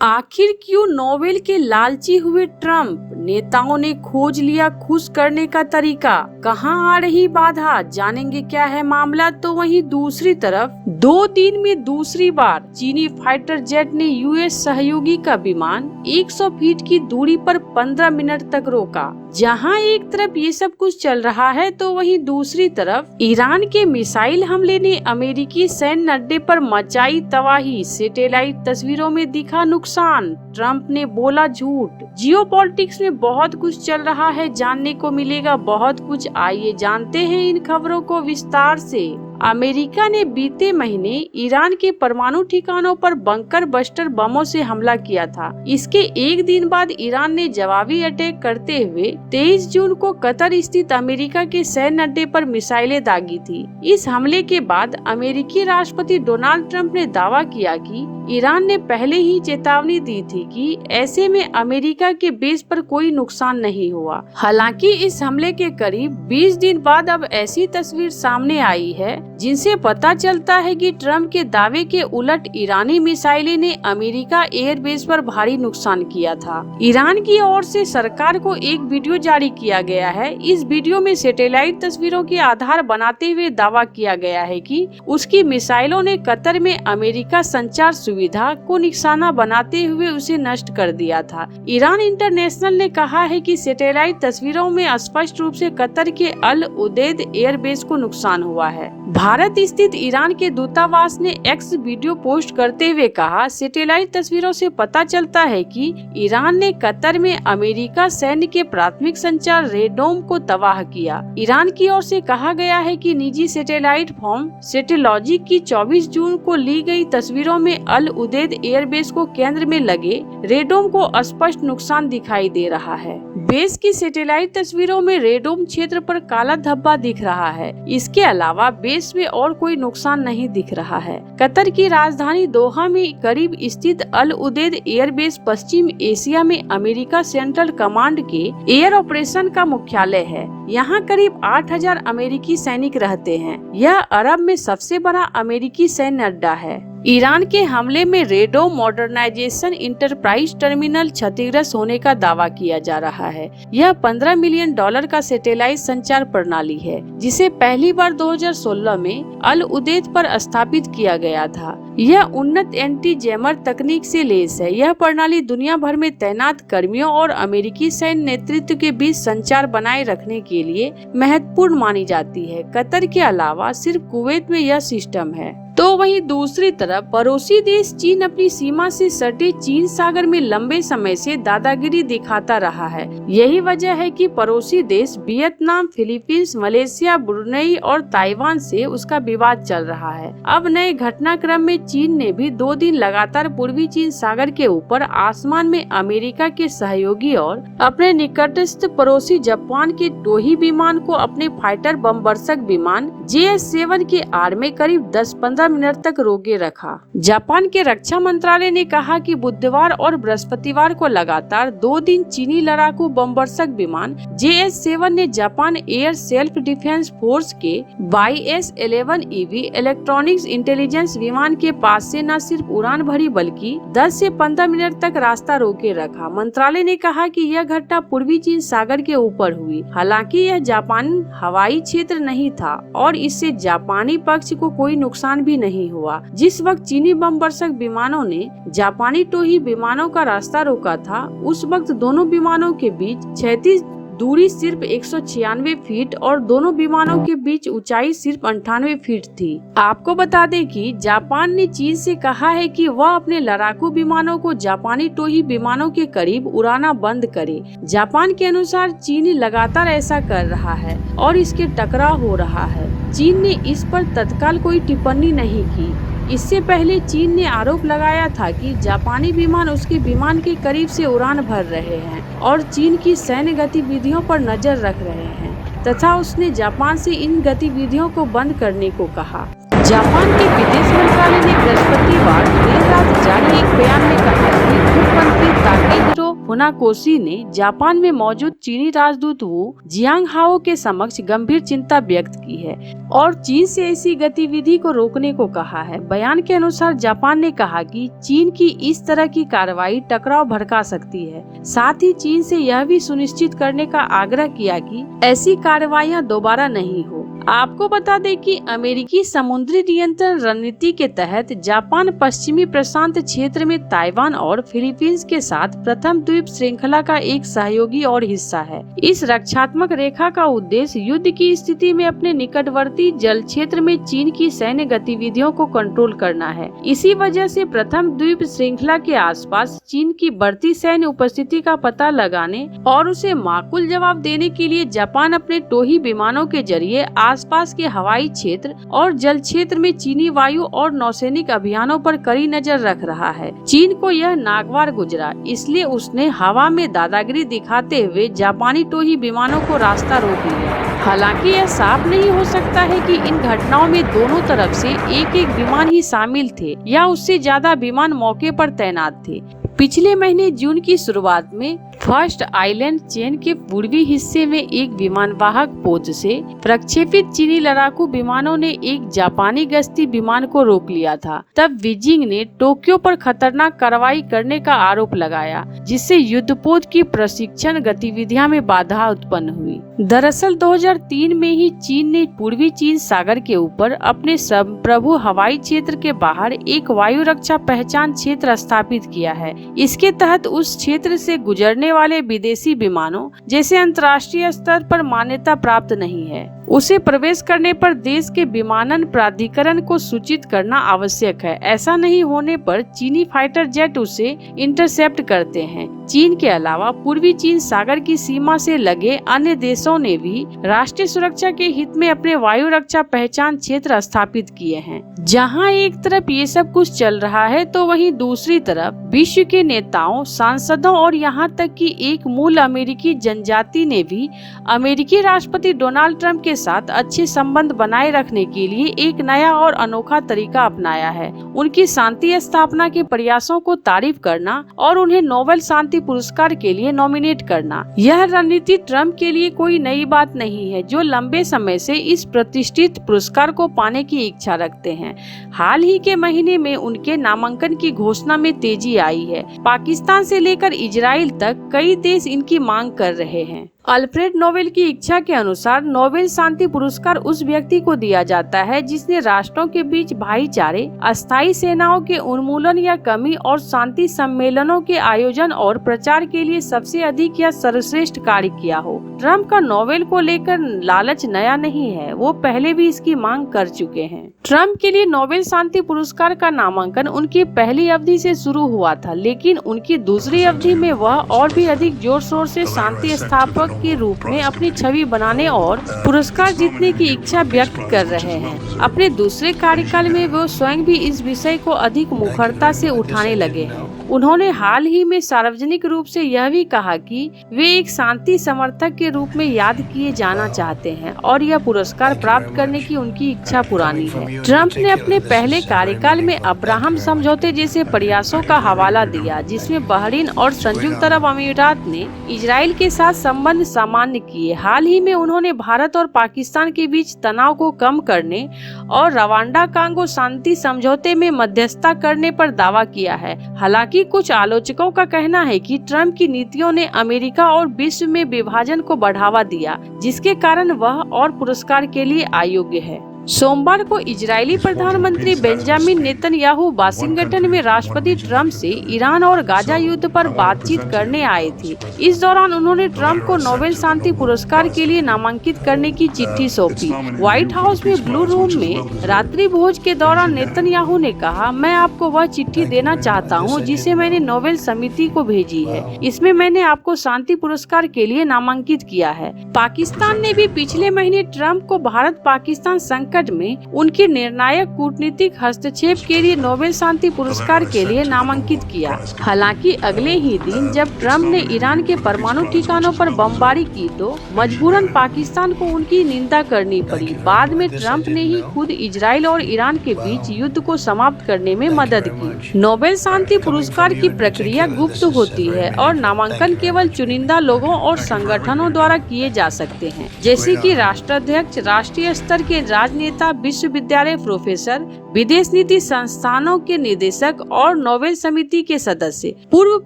आखिर क्यों नोबेल के लालची हुए ट्रम्प? नेताओं ने खोज लिया खुश करने का तरीका। कहां आ रही बाधा, जानेंगे क्या है मामला। तो वहीं दूसरी तरफ 2 दिन में दूसरी बार चीनी फाइटर जेट ने यूएस सहयोगी का विमान 100 फीट की दूरी पर 15 मिनट तक रोका। जहां एक तरफ ये सब कुछ चल रहा है तो वहीं दूसरी तरफ ईरान के मिसाइल हमले ने अमेरिकी सैन्य अड्डे पर मचाई तबाही। सैटेलाइट तस्वीरों में दिखा नुकसान, ट्रंप ने बोला झूठ। जियोपॉलिटिक्स में बहुत कुछ चल रहा है, जानने को मिलेगा बहुत कुछ। आइए जानते हैं इन खबरों को विस्तार से। अमेरिका ने बीते महीने ईरान के परमाणु ठिकानों पर बंकर बस्टर बमों से हमला किया था। इसके एक दिन बाद ईरान ने जवाबी अटैक करते हुए 23 जून को कतर स्थित अमेरिका के सैन्य अड्डे पर मिसाइलें दागी थी। इस हमले के बाद अमेरिकी राष्ट्रपति डोनाल्ड ट्रंप ने दावा किया कि ईरान ने पहले ही चेतावनी दी थी कि ऐसे में अमेरिका के बेस पर कोई नुकसान नहीं हुआ। हालांकि इस हमले के करीब 20 दिन बाद अब ऐसी तस्वीर सामने आई है जिनसे पता चलता है कि ट्रंप के दावे के उलट ईरानी मिसाइलें ने अमेरिका एयरबेस पर भारी नुकसान किया था। ईरान की ओर से सरकार को एक वीडियो जारी किया गया है। इस वीडियो में सैटेलाइट तस्वीरों के आधार बनाते हुए दावा किया गया है कि उसकी मिसाइलों ने कतर में अमेरिका संचार सुविधा को निशाना बनाते हुए उसे नष्ट कर दिया था। ईरान इंटरनेशनल ने कहा है कि सैटेलाइट तस्वीरों में स्पष्ट रूप से कतर के अल उदैद एयरबेस को नुकसान हुआ है। भारत स्थित ईरान के दूतावास ने एक्स वीडियो पोस्ट करते हुए कहा, सैटेलाइट तस्वीरों से पता चलता है कि ईरान ने कतर में अमेरिका सैन्य के प्राथमिक संचार रेडोम को तबाह किया। ईरान की ओर से कहा गया है कि निजी सैटेलाइट फर्म सैटेलॉजिक की 24 जून को ली गई तस्वीरों में अल उदैद एयरबेस को केंद्र में लगे रेडोम को स्पष्ट नुकसान दिखाई दे रहा है। बेस की सैटेलाइट तस्वीरों में रेडोम क्षेत्र पर काला धब्बा दिख रहा है। इसके अलावा बेस में और कोई नुकसान नहीं दिख रहा है। कतर की राजधानी दोहा में करीब स्थित अल उदैद एयरबेस पश्चिम एशिया में अमेरिका सेंट्रल कमांड के एयर ऑपरेशन का मुख्यालय है। यहाँ करीब 8000 अमेरिकी सैनिक रहते हैं। यह अरब में सबसे बड़ा अमेरिकी सैन्य अड्डा है। ईरान के हमले में रेडो मॉडर्नाइजेशन इंटरप्राइज टर्मिनल क्षतिग्रस्त होने का दावा किया जा रहा है। यह $15 मिलियन का सैटेलाइट संचार प्रणाली है, जिसे पहली बार 2016 में अल उदैद पर स्थापित किया गया था। यह उन्नत एंटी जैमर तकनीक से लैस है। यह प्रणाली दुनिया भर में तैनात कर्मियों और अमेरिकी सैन्य नेतृत्व के बीच संचार बनाए रखने के लिए महत्वपूर्ण मानी जाती है। कतर के अलावा सिर्फ कुवैत में यह सिस्टम है। तो वहीं दूसरी तरफ पड़ोसी देश चीन अपनी सीमा से सटे चीन सागर में लंबे समय से दादागिरी दिखाता रहा है। यही वजह है कि पड़ोसी देश वियतनाम, फिलीपींस, मलेशिया, ब्रुनेई और ताइवान से उसका विवाद चल रहा है। अब नए घटनाक्रम में चीन ने भी 2 दिन लगातार पूर्वी चीन सागर के ऊपर आसमान में अमेरिका के सहयोगी और अपने निकटस्थ पड़ोसी जापान के टोही विमान को अपने फाइटर बमवर्षक विमान JS-7 के आड़ में करीब 10-15 मिनट तक रोके रखा। जापान के रक्षा मंत्रालय ने कहा कि बुधवार और बृहस्पतिवार को लगातार 2 दिन चीनी लड़ाकू बमवर्षक विमान JS-7 ने Japan air self defence force के YS-11EV इलेक्ट्रॉनिक्स इंटेलिजेंस विमान के पास से न सिर्फ उड़ान भरी बल्कि 10 से 15 मिनट तक रास्ता रोके रखा। मंत्रालय ने कहा कि यह घटना पूर्वी चीन सागर के ऊपर हुई। हालांकि यह जापान हवाई क्षेत्र नहीं था और इससे जापानी पक्ष को कोई नुकसान भी नहीं हुआ। जिस वक्त चीनी बमवर्षक विमानों ने जापानी टोही विमानों का रास्ता रोका था, उस वक्त दोनों विमानों के बीच क्षैतिज दूरी सिर्फ 196 फीट और दोनों विमानों के बीच ऊंचाई सिर्फ 98 फीट थी। आपको बता दें कि जापान ने चीन से कहा है कि वह अपने लड़ाकू विमानों को जापानी टोही विमानों के करीब उड़ाना बंद करे। जापान के अनुसार चीन लगातार ऐसा कर रहा है और इसके टकराव हो रहा है। चीन ने इस पर तत्काल कोई टिप्पणी नहीं की। इससे पहले चीन ने आरोप लगाया था कि जापानी विमान उसके विमान के करीब से उड़ान भर रहे हैं और चीन की सैन्य गतिविधियों पर नजर रख रहे हैं तथा उसने जापान से इन गतिविधियों को बंद करने को कहा। जापान के विदेश मंत्रालय ने बृहस्पतिवार देर रात जारी एक बयान में कहा कि कूटनीतिक ताकीद फुनाकोशी ने जापान में मौजूद चीनी राजदूत वू जियांगहाओ के समक्ष गंभीर चिंता व्यक्त की है और चीन से ऐसी गतिविधि को रोकने को कहा है। बयान के अनुसार जापान ने कहा कि चीन की इस तरह की कार्रवाई टकराव भड़का सकती है। साथ ही चीन से यह भी सुनिश्चित करने का आग्रह किया कि ऐसी कार्रवाइयां दोबारा नहीं हो। आपको बता दें कि अमेरिकी समुद्री नियंत्रण रणनीति के तहत जापान पश्चिमी प्रशांत क्षेत्र में ताइवान और फिलीपींस के साथ प्रथम द्वीप श्रृंखला का एक सहयोगी और हिस्सा है। इस रक्षात्मक रेखा का उद्देश्य युद्ध की स्थिति में अपने निकटवर्ती जल क्षेत्र में चीन की सैन्य गतिविधियों को कंट्रोल करना है। इसी वजह से प्रथम द्वीप श्रृंखला के आसपास चीन की बढ़ती सैन्य उपस्थिति का पता लगाने और उसे माकूल जवाब देने के लिए जापान अपने टोही विमानों के जरिए आसपास के हवाई क्षेत्र और जल क्षेत्र में चीनी वायु और नौसैनिक अभियानों पर कड़ी नजर रख रहा है। चीन को यह नागवार गुजरा, इसलिए उसने हवा में दादागिरी दिखाते हुए जापानी टोही विमानों को रास्ता रोक लिया। हालांकि यह साफ नहीं हो सकता है कि इन घटनाओं में दोनों तरफ से एक एक विमान ही शामिल थे या उससे ज्यादा विमान मौके पर तैनात थे। पिछले महीने जून की शुरुआत में फर्स्ट आइलैंड चेन के पूर्वी हिस्से में एक विमानवाहक पोत से प्रक्षेपित चीनी लड़ाकू विमानों ने एक जापानी गश्ती विमान को रोक लिया था। तब बीजिंग ने टोक्यो पर खतरनाक कार्रवाई करने का आरोप लगाया, जिससे युद्धपोत की प्रशिक्षण गतिविधियां में बाधा उत्पन्न हुई। दरअसल 2003 में ही चीन ने पूर्वी चीन सागर के ऊपर अपने संप्रभु हवाई क्षेत्र के बाहर एक वायु रक्षा पहचान क्षेत्र स्थापित किया है। इसके तहत उस क्षेत्र से गुजरने वाले विदेशी विमानों जैसे अंतर्राष्ट्रीय स्तर पर मान्यता प्राप्त नहीं है, उसे प्रवेश करने पर देश के विमानन प्राधिकरण को सूचित करना आवश्यक है। ऐसा नहीं होने पर चीनी फाइटर जेट उसे इंटरसेप्ट करते हैं। चीन के अलावा पूर्वी चीन सागर की सीमा से लगे अन्य देशों ने भी राष्ट्रीय सुरक्षा के हित में अपने वायु रक्षा पहचान क्षेत्र स्थापित किए हैं। जहां एक तरफ ये सब कुछ चल रहा है तो वहीं दूसरी तरफ विश्व के नेताओं, सांसदों और यहाँ तक कि एक मूल अमेरिकी जनजाति ने भी अमेरिकी राष्ट्रपति डोनाल्ड ट्रंप के साथ अच्छे संबंध बनाए रखने के लिए एक नया और अनोखा तरीका अपनाया है। उनकी शांति स्थापना के प्रयासों को तारीफ करना और उन्हें नोबेल शांति पुरस्कार के लिए नॉमिनेट करना। यह रणनीति ट्रंप के लिए कोई नई बात नहीं है, जो लंबे समय से इस प्रतिष्ठित पुरस्कार को पाने की इच्छा रखते हैं। हाल ही के महीने में उनके नामांकन की घोषणा में तेजी आई है। पाकिस्तान से लेकर इजराइल तक कई देश इनकी मांग कर रहे हैं। अल्फ्रेड नोबेल की इच्छा के अनुसार नोबेल शांति पुरस्कार उस व्यक्ति को दिया जाता है जिसने राष्ट्रों के बीच भाईचारे, अस्थायी सेनाओं के उन्मूलन या कमी और शांति सम्मेलनों के आयोजन और प्रचार के लिए सबसे अधिक या सर्वश्रेष्ठ कार्य किया हो। ट्रंप का नोबेल को लेकर लालच नया नहीं है, वो पहले भी इसकी मांग कर चुके हैं। ट्रंप के लिए नोबेल शांति पुरस्कार का नामांकन उनकी पहली अवधि से शुरू हुआ था, लेकिन उनकी दूसरी अवधि में वह और भी अधिक जोर शोर से शांति स्थापक के रूप में अपनी छवि बनाने और पुरस्कार जीतने की इच्छा व्यक्त कर रहे हैं। अपने दूसरे कार्यकाल में वो स्वयं भी इस विषय को अधिक मुखरता से उठाने लगे हैं। उन्होंने हाल ही में सार्वजनिक रूप से यह भी कहा कि वे एक शांति समर्थक के रूप में याद किए जाना चाहते हैं और यह पुरस्कार प्राप्त करने की उनकी इच्छा पुरानी है। ट्रंप ने अपने पहले कार्यकाल में अब्राहम समझौते जैसे प्रयासों का हवाला दिया, जिसमें बहरीन और संयुक्त अरब अमीरात ने इजराइल के साथ संबंध सामान्य किए। हाल ही में उन्होंने भारत और पाकिस्तान के बीच तनाव को कम करने और रवांडा कांगो शांति समझौते में मध्यस्थता करने पर दावा किया है। हालांकि कुछ आलोचकों का कहना है कि ट्रंप की नीतियों ने अमेरिका और विश्व में विभाजन को बढ़ावा दिया, जिसके कारण वह और पुरस्कार के लिए अयोग्य है। सोमवार को इजरायली प्रधानमंत्री बेंजामिन नेतन्याहू वाशिंगटन में राष्ट्रपति ट्रंप से ईरान और गाजा युद्ध पर बातचीत करने आए थे। इस दौरान उन्होंने ट्रंप को नोबेल शांति पुरस्कार के लिए नामांकित करने की चिट्ठी सौंपी। व्हाइट हाउस में ब्लू रूम में रात्रि भोज के दौरान नेतन्याहू ने कहा, मैं आपको वह चिट्ठी देना चाहता हूं जिसे मैंने नोबेल समिति को भेजी है। इसमें मैंने आपको शांति पुरस्कार के लिए नामांकित किया है। पाकिस्तान ने भी पिछले महीने ट्रंप को भारत पाकिस्तान संकट में उनके निर्णायक कूटनीतिक हस्तक्षेप के लिए नोबेल शांति पुरस्कार के लिए नामांकित किया। हालांकि अगले ही दिन जब ट्रंप ने ईरान के परमाणु ठिकानों पर बमबारी की तो मजबूरन पाकिस्तान को उनकी निंदा करनी पड़ी। बाद में ट्रंप ने ही खुद इजराइल और ईरान के बीच युद्ध को समाप्त करने में मदद की। नोबेल शांति पुरस्कार की प्रक्रिया गुप्त होती है और नामांकन केवल चुनिंदा लोगों और संगठनों द्वारा किए जा सकते हैं, जैसे कि राष्ट्राध्यक्ष, राष्ट्रीय स्तर के राजनेता, विश्वविद्यालय प्रोफेसर, विदेश नीति संस्थानों के निदेशक और नोबेल समिति के सदस्य। पूर्व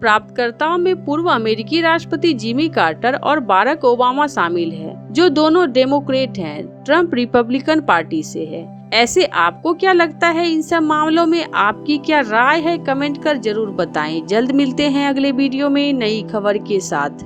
प्राप्तकर्ताओं में पूर्व अमेरिकी राष्ट्रपति जिमी कार्टर और बाराक ओबामा शामिल है, जो दोनों डेमोक्रेट हैं। ट्रंप रिपब्लिकन पार्टी से है। ऐसे आपको क्या लगता है इन सब मामलों में? आपकी क्या राय है? कमेंट कर जरूर बताएं। जल्द मिलते हैं अगले वीडियो में नई खबर के साथ।